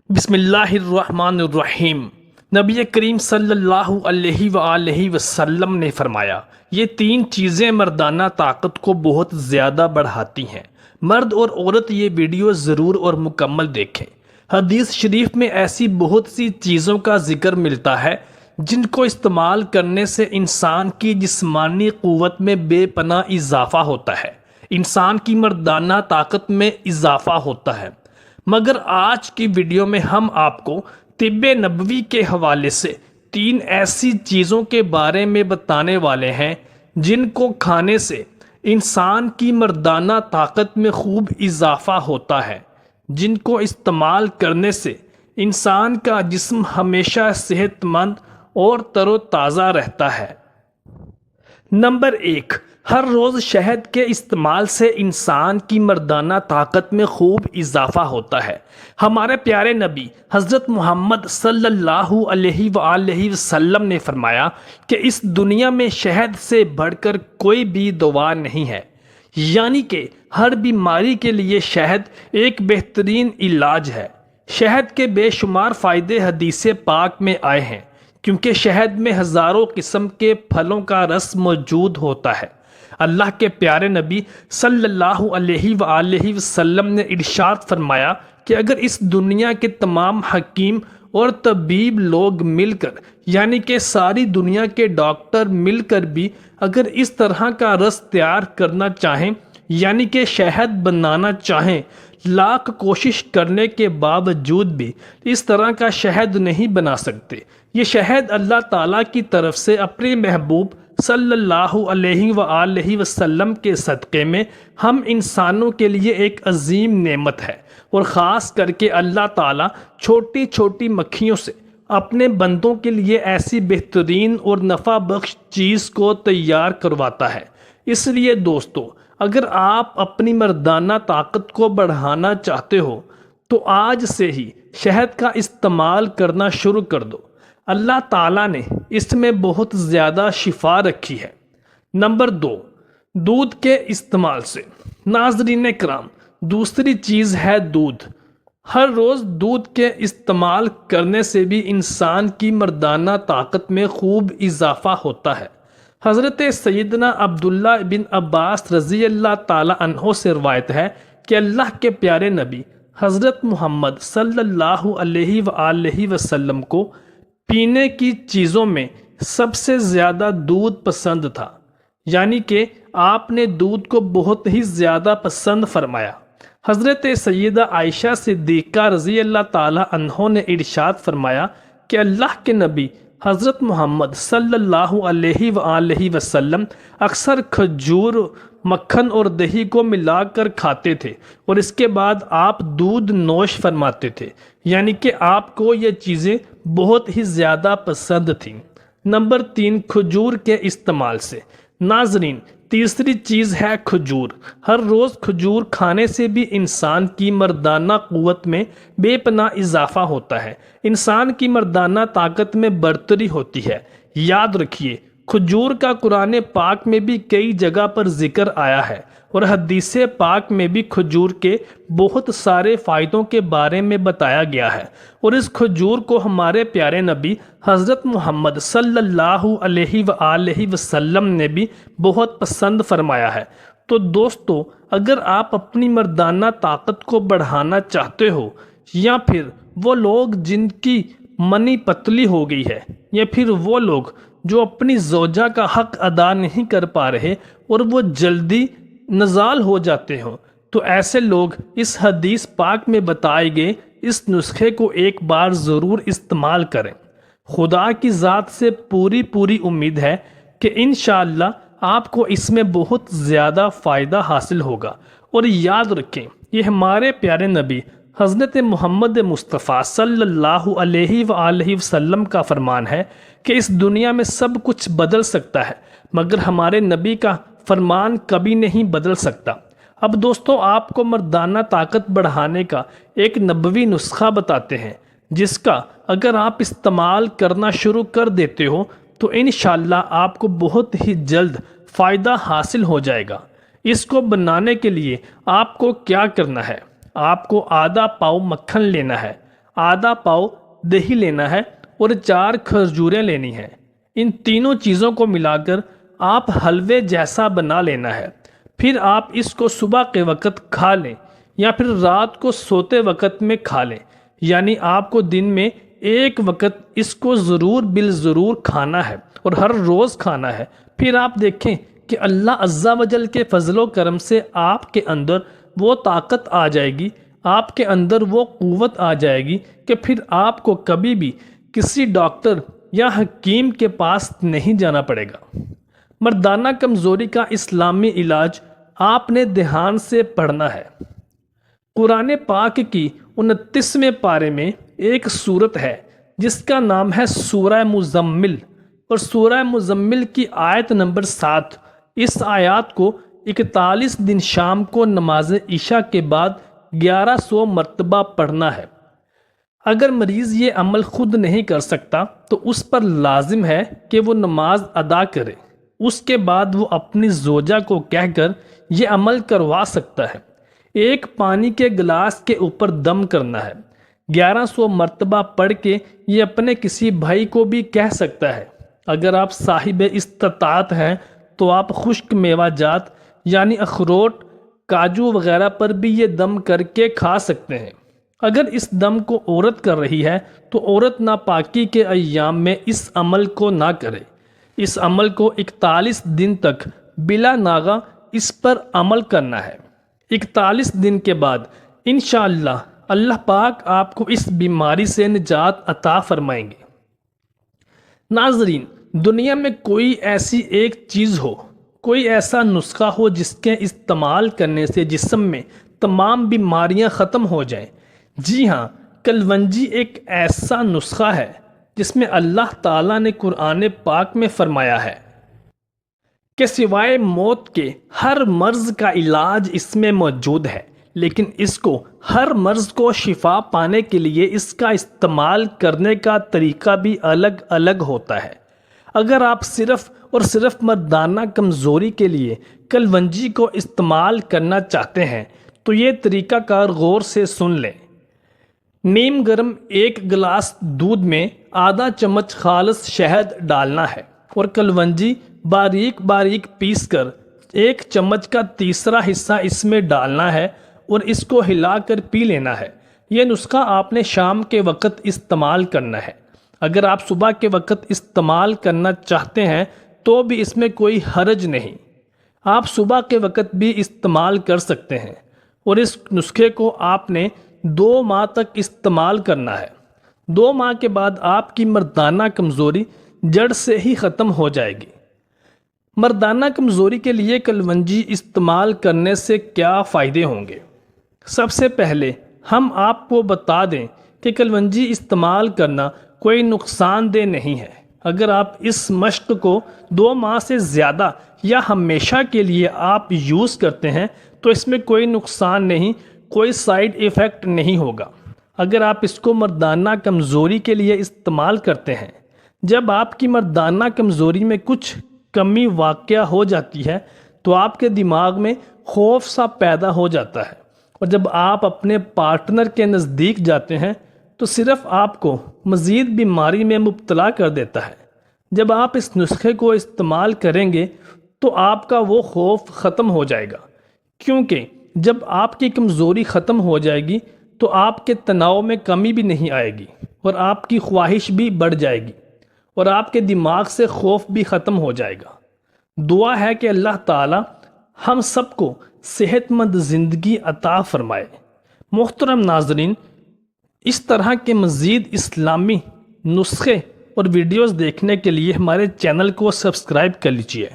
بسم اللہ الرحمن الرحیم۔ نبی کریم صلی اللہ علیہ وآلہ وسلم نے فرمایا، یہ تین چیزیں مردانہ طاقت کو بہت زیادہ بڑھاتی ہیں۔ مرد اور عورت یہ ویڈیو ضرور اور مکمل دیکھیں۔ حدیث شریف میں ایسی بہت سی چیزوں کا ذکر ملتا ہے جن کو استعمال کرنے سے انسان کی جسمانی قوت میں بے پناہ اضافہ ہوتا ہے، انسان کی مردانہ طاقت میں اضافہ ہوتا ہے۔ مگر آج کی ویڈیو میں ہم آپ کو طب نبوی کے حوالے سے تین ایسی چیزوں کے بارے میں بتانے والے ہیں جن کو کھانے سے انسان کی مردانہ طاقت میں خوب اضافہ ہوتا ہے، جن کو استعمال کرنے سے انسان کا جسم ہمیشہ صحت مند اور تر و تازہ رہتا ہے۔ نمبر 1، ہر روز شہد کے استعمال سے انسان کی مردانہ طاقت میں خوب اضافہ ہوتا ہے۔ ہمارے پیارے نبی حضرت محمد صلی اللہ علیہ وآلہ وسلم نے فرمایا کہ اس دنیا میں شہد سے بڑھ کر کوئی بھی دوا نہیں ہے، یعنی کہ ہر بیماری کے لیے شہد ایک بہترین علاج ہے۔ شہد کے بے شمار فائدے حدیث پاک میں آئے ہیں، کیونکہ شہد میں ہزاروں قسم کے پھلوں کا رس موجود ہوتا ہے۔ اللہ کے پیارے نبی صلی اللہ علیہ وآلہ وسلم نے ارشاد فرمایا کہ اگر اس دنیا کے تمام حکیم اور طبیب لوگ مل کر، یعنی کہ ساری دنیا کے ڈاکٹر مل کر بھی اگر اس طرح کا رس تیار کرنا چاہیں، یعنی کہ شہد بنانا چاہیں، لاکھ کوشش کرنے کے باوجود بھی اس طرح کا شہد نہیں بنا سکتے۔ یہ شہد اللہ تعالیٰ کی طرف سے اپنے محبوب صلی اللہ علیہ وآلہ وسلم کے صدقے میں ہم انسانوں کے لیے ایک عظیم نعمت ہے، اور خاص کر کے اللہ تعالیٰ چھوٹی چھوٹی مکھیوں سے اپنے بندوں کے لیے ایسی بہترین اور نفع بخش چیز کو تیار کرواتا ہے۔ اس لیے دوستو، اگر آپ اپنی مردانہ طاقت کو بڑھانا چاہتے ہو تو آج سے ہی شہد کا استعمال کرنا شروع کر دو۔ اللہ تعالیٰ نے اس میں بہت زیادہ شفا رکھی ہے۔ نمبر 2، دودھ کے استعمال سے۔ ناظرین کرام، دوسری چیز ہے دودھ۔ ہر روز دودھ کے استعمال کرنے سے بھی انسان کی مردانہ طاقت میں خوب اضافہ ہوتا ہے۔ حضرت سیدنا عبداللہ بن عباس رضی اللہ تعالی عنہ سے روایت ہے کہ اللہ کے پیارے نبی حضرت محمد صلی اللہ علیہ وآلہ وسلم کو پینے کی چیزوں میں سب سے زیادہ دودھ پسند تھا، یعنی کہ آپ نے دودھ کو بہت ہی زیادہ پسند فرمایا۔ حضرت سیدہ عائشہ صدیقہ رضی اللہ تعالی عنہ نے ارشاد فرمایا کہ اللہ کے نبی حضرت محمد صلی اللہ علیہ وآلہ وسلم اکثر کھجور، مکھن اور دہی کو ملا کر کھاتے تھے، اور اس کے بعد آپ دودھ نوش فرماتے تھے، یعنی کہ آپ کو یہ چیزیں بہت ہی زیادہ پسند تھیں۔ نمبر 3، کھجور کے استعمال سے۔ ناظرین، تیسری چیز ہے کھجور۔ ہر روز کھجور کھانے سے بھی انسان کی مردانہ قوت میں بے پناہ اضافہ ہوتا ہے، انسان کی مردانہ طاقت میں بڑھتری ہوتی ہے۔ یاد رکھیے، کھجور کا قرآن پاک میں بھی کئی جگہ پر ذکر آیا ہے، اور حدیث پاک میں بھی کھجور کے بہت سارے فائدوں کے بارے میں بتایا گیا ہے، اور اس کھجور کو ہمارے پیارے نبی حضرت محمد صلی اللہ علیہ وآلہ وسلم نے بھی بہت پسند فرمایا ہے۔ تو دوستو، اگر آپ اپنی مردانہ طاقت کو بڑھانا چاہتے ہو، یا پھر وہ لوگ جن کی منی پتلی ہو گئی ہے، یا پھر وہ لوگ جو اپنی زوجہ کا حق ادا نہیں کر پا رہے اور وہ جلدی نزال ہو جاتے ہوں، تو ایسے لوگ اس حدیث پاک میں بتائے گئے اس نسخے کو ایک بار ضرور استعمال کریں۔ خدا کی ذات سے پوری امید ہے کہ انشاءاللہ آپ کو اس میں بہت زیادہ فائدہ حاصل ہوگا۔ اور یاد رکھیں، یہ ہمارے پیارے نبی حضرت محمد مصطفیٰ صلی اللہ علیہ وآلہ وسلم کا فرمان ہے کہ اس دنیا میں سب کچھ بدل سکتا ہے، مگر ہمارے نبی کا فرمان کبھی نہیں بدل سکتا۔ اب دوستو، آپ کو مردانہ طاقت بڑھانے کا ایک نبوی نسخہ بتاتے ہیں، جس کا اگر آپ استعمال کرنا شروع کر دیتے ہو تو انشاءاللہ آپ کو بہت ہی جلد فائدہ حاصل ہو جائے گا۔ اس کو بنانے کے لیے آپ کو کیا کرنا ہے؟ آپ کو آدھا پاؤ مکھن لینا ہے، آدھا پاؤ دہی لینا ہے اور 4 کھجوریں لینی ہیں۔ ان تینوں چیزوں کو ملا کر آپ حلوے جیسا بنا لینا ہے۔ پھر آپ اس کو صبح کے وقت کھا لیں یا پھر رات کو سوتے وقت میں کھا لیں، یعنی آپ کو دن میں ایک وقت اس کو ضرور بالضرور کھانا ہے اور ہر روز کھانا ہے۔ پھر آپ دیکھیں کہ اللہ عز و جل کے فضل و کرم سے آپ کے اندر وہ طاقت آ جائے گی، آپ کے اندر وہ قوت آ جائے گی کہ پھر آپ کو کبھی بھی کسی ڈاکٹر یا حکیم کے پاس نہیں جانا پڑے گا۔ مردانہ کمزوری کا اسلامی علاج آپ نے دھیان سے پڑھنا ہے۔ قرآن پاک کی 29ویں پارے میں ایک سورت ہے جس کا نام ہے سورہ مزمل، اور سورہ مزمل کی آیت نمبر 7، اس آیات کو 41 دن شام کو نماز عشاء کے بعد 1100 مرتبہ پڑھنا ہے۔ اگر مریض یہ عمل خود نہیں کر سکتا تو اس پر لازم ہے کہ وہ نماز ادا کرے، اس کے بعد وہ اپنی زوجہ کو کہہ کر یہ عمل کروا سکتا ہے۔ ایک پانی کے گلاس کے اوپر دم کرنا ہے۔ 1100 مرتبہ پڑھ کے یہ اپنے کسی بھائی کو بھی کہہ سکتا ہے۔ اگر آپ صاحب استطاعت ہیں تو آپ خشک میوہ جات یعنی اخروٹ، کاجو وغیرہ پر بھی یہ دم کر کے کھا سکتے ہیں۔ اگر اس دم کو عورت کر رہی ہے تو عورت ناپاکی کے ایام میں اس عمل کو نہ کرے۔ اس عمل کو 41 دن تک بلا ناغہ اس پر عمل کرنا ہے۔ 41 دن کے بعد انشاءاللہ اللہ پاک آپ کو اس بیماری سے نجات عطا فرمائیں گے۔ ناظرین، دنیا میں کوئی ایسی ایک چیز ہو، کوئی ایسا نسخہ ہو جس کے استعمال کرنے سے جسم میں تمام بیماریاں ختم ہو جائیں؟ جی ہاں، کلونجی ایک ایسا نسخہ ہے جس میں اللہ تعالیٰ نے قرآن پاک میں فرمایا ہے کہ سوائے موت کے ہر مرض کا علاج اس میں موجود ہے، لیکن اس کو ہر مرض کو شفا پانے کے لیے اس کا استعمال کرنے کا طریقہ بھی الگ الگ ہوتا ہے۔ اگر آپ صرف اور صرف مردانہ کمزوری کے لیے کلونجی کو استعمال کرنا چاہتے ہیں تو یہ طریقہ کار غور سے سن لیں۔ نیم گرم 1 گلاس دودھ میں آدھا چمچ خالص شہد ڈالنا ہے اور کلونجی باریک باریک پیس کر 1 چمچ کا تیسرا حصہ اس میں ڈالنا ہے اور اس کو ہلا کر پی لینا ہے۔ یہ نسخہ آپ نے شام کے وقت استعمال کرنا ہے۔ اگر آپ صبح کے وقت استعمال کرنا چاہتے ہیں تو بھی اس میں کوئی حرج نہیں، آپ صبح کے وقت بھی استعمال کر سکتے ہیں، اور اس نسخے کو آپ نے 2 ماہ تک استعمال کرنا ہے۔ 2 ماہ کے بعد آپ کی مردانہ کمزوری جڑ سے ہی ختم ہو جائے گی۔ مردانہ کمزوری کے لیے کلونجی استعمال کرنے سے کیا فائدے ہوں گے؟ سب سے پہلے ہم آپ کو بتا دیں کہ کلونجی استعمال کرنا کوئی نقصان دہ نہیں ہے۔ اگر آپ اس مشق کو 2 ماہ سے زیادہ یا ہمیشہ کے لیے آپ یوز کرتے ہیں تو اس میں کوئی نقصان نہیں، کوئی سائیڈ ایفیکٹ نہیں ہوگا۔ اگر آپ اس کو مردانہ کمزوری کے لیے استعمال کرتے ہیں، جب آپ کی مردانہ کمزوری میں کچھ کمی واقع ہو جاتی ہے تو آپ کے دماغ میں خوف سا پیدا ہو جاتا ہے، اور جب آپ اپنے پارٹنر کے نزدیک جاتے ہیں تو صرف آپ کو مزید بیماری میں مبتلا کر دیتا ہے۔ جب آپ اس نسخے کو استعمال کریں گے تو آپ کا وہ خوف ختم ہو جائے گا، کیونکہ جب آپ کی کمزوری ختم ہو جائے گی تو آپ کے تناؤ میں کمی بھی نہیں آئے گی، اور آپ کی خواہش بھی بڑھ جائے گی، اور آپ کے دماغ سے خوف بھی ختم ہو جائے گا۔ دعا ہے کہ اللہ تعالی ہم سب کو صحت مند زندگی عطا فرمائے۔ محترم ناظرین، اس طرح کے مزید اسلامی نسخے اور ویڈیوز دیکھنے کے لیے ہمارے چینل کو سبسکرائب کر لیجیے۔